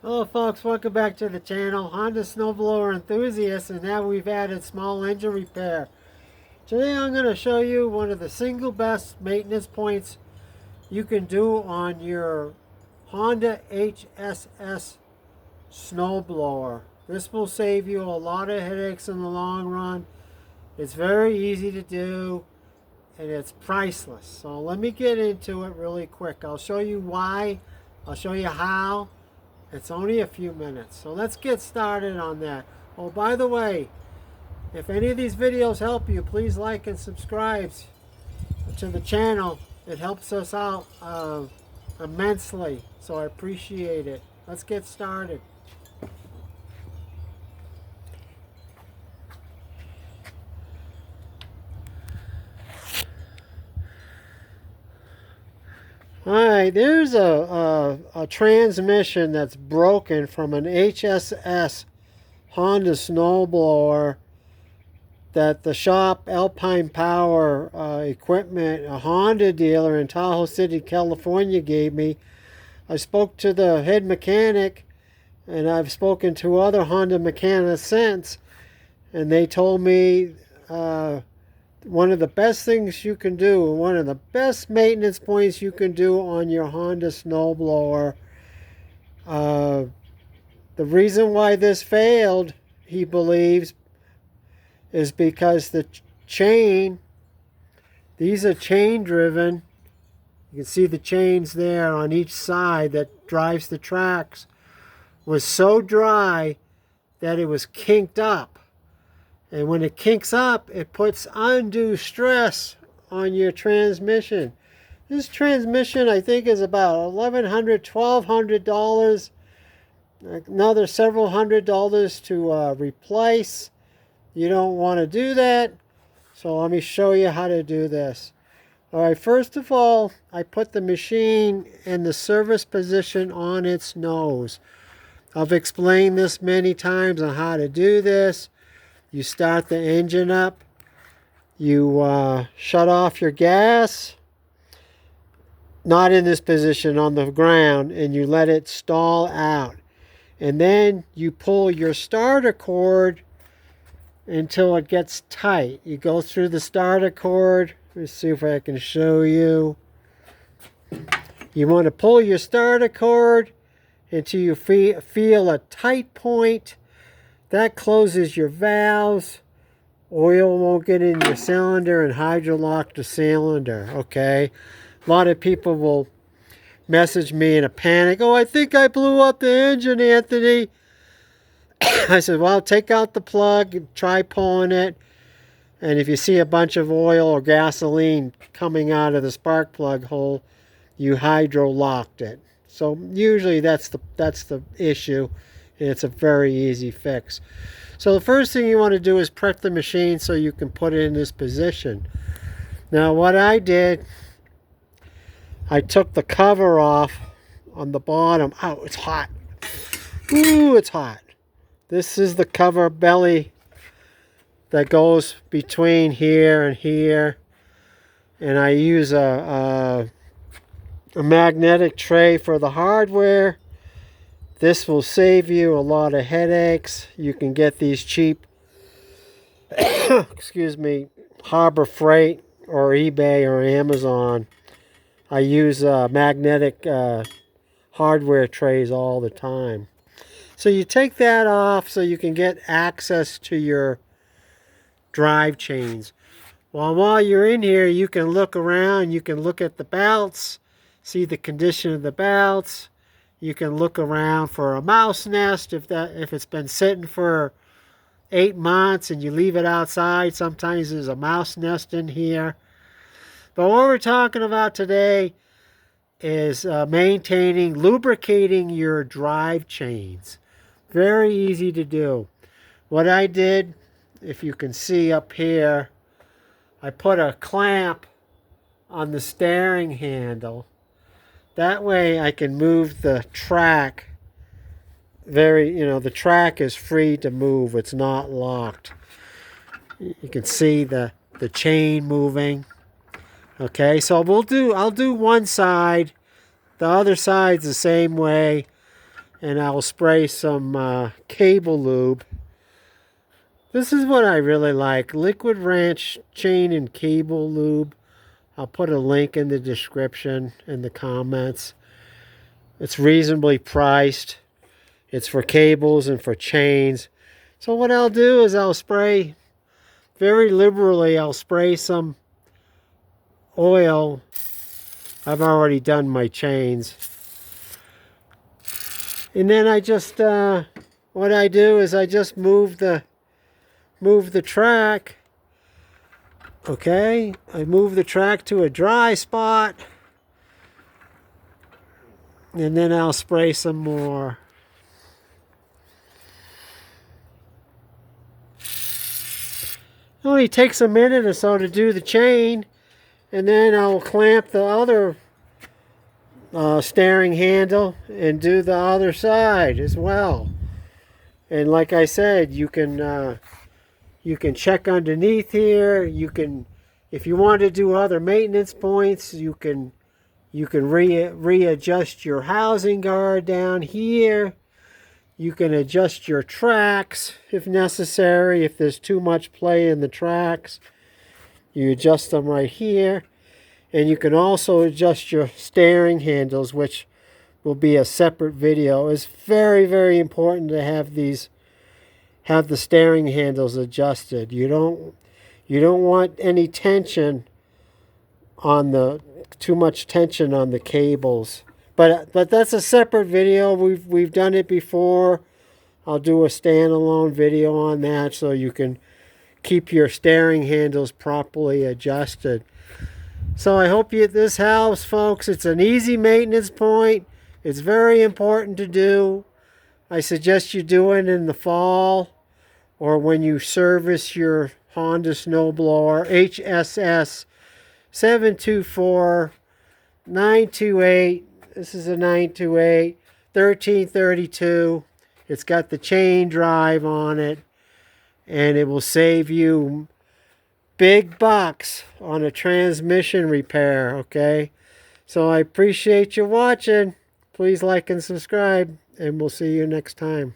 Hello folks, welcome back to the channel, Honda Snowblower Enthusiast, and now we've added small engine repair. Today I'm going to show you one of the single best maintenance points you can do on your Honda HSS snowblower. This will save you a lot of headaches in the long run. It's very easy to do and it's priceless. So let me get into it really quick. I'll show you why, I'll show you how. It's only a few minutes, so let's get started on that. Oh, by the way, if any of these videos help you, please like and subscribe to the channel. It helps us out immensely, so I appreciate it. Let's get started. Alright, there's a transmission that's broken from an HSS Honda snowblower that the shop Alpine Power Equipment, a Honda dealer in Tahoe City, California, gave me. I spoke to the head mechanic, and I've spoken to other Honda mechanics since, and they told me one of the best things you can do, one of the best maintenance points you can do on your Honda snowblower. The reason why this failed, he believes, is because the chain, these are chain driven. You can see the chains there on each side that drives the tracks, was so dry that it was kinked up. And when it kinks up, it puts undue stress on your transmission. This transmission, I think, is about $1,100, $1,200. Another several $100s to replace. You don't want to do that. So let me show you how to do this. All right, first of all, I put the machine in the service position on its nose. I've explained this many times on how to do this. You start the engine up, you shut off your gas, not in this position, on the ground, and you let it stall out. And then you pull your starter cord until it gets tight. You go through the starter cord. Let's see if I can show you. You want to pull your starter cord until you feel a tight point. That closes your valves. Oil won't get in your cylinder and hydrolock the cylinder, okay? A lot of people will message me in a panic. Oh, I think I blew up the engine, Anthony. I said, well, take out the plug and try pulling it. And if you see a bunch of oil or gasoline coming out of the spark plug hole, you hydrolocked it. So usually that's the issue. And it's a very easy fix. So the first thing you want to do is prep the machine so you can put it in this position. Now what I did, I took the cover off on the bottom. Oh, it's hot. Ooh, it's hot. This is the cover belly that goes between here and here. And I use a magnetic tray for the hardware. This will save you a lot of headaches. You can get these cheap, excuse me, Harbor Freight or eBay or Amazon. I use magnetic hardware trays all the time. So you take that off so you can get access to your drive chains. While you're in here, you can look around. You can look at the belts, see the condition of the belts. You can look around for a mouse nest if it's been sitting for 8 months and you leave it outside. Sometimes there's a mouse nest in here. But what we're talking about today is maintaining, lubricating your drive chains. Very easy to do. What I did, if you can see up here, I put a clamp on the steering handle. That way I can move the track the track is free to move. It's not locked. You can see the chain moving. Okay, so I'll do one side. The other side's the same way. and I'll spray some cable lube. This is what I really like, Liquid Ranch chain and cable lube. I'll put a link in the description in the comments. It's reasonably priced. It's for cables and for chains. So what I'll do is I'll spray very liberally. I'll spray some oil. I've already done my chains. And then I just, what I do is I just move the track. Okay, I move the track to a dry spot. And then I'll spray some more. It only takes a minute or so to do the chain. And then I'll clamp the other steering handle and do the other side as well. And like I said, you can check underneath here. You can, if you want to do other maintenance points, you can readjust your housing guard down here. You can adjust your tracks if necessary. If there's too much play in the tracks, you adjust them right here. And you can also adjust your steering handles, which will be a separate video. It's very, very important to have the steering handles adjusted. You don't want any tension on too much tension on the cables. But that's a separate video. We've done it before. I'll do a standalone video on that so you can keep your steering handles properly adjusted. So I hope this helps, folks. It's an easy maintenance point. It's very important to do. I suggest you do it in the fall or when you service your Honda Snowblower HSS724-928. This is a 928 1332. It's got the chain drive on it, and it will save you big bucks on a transmission repair, okay? So I appreciate you watching. Please like and subscribe, and we'll see you next time.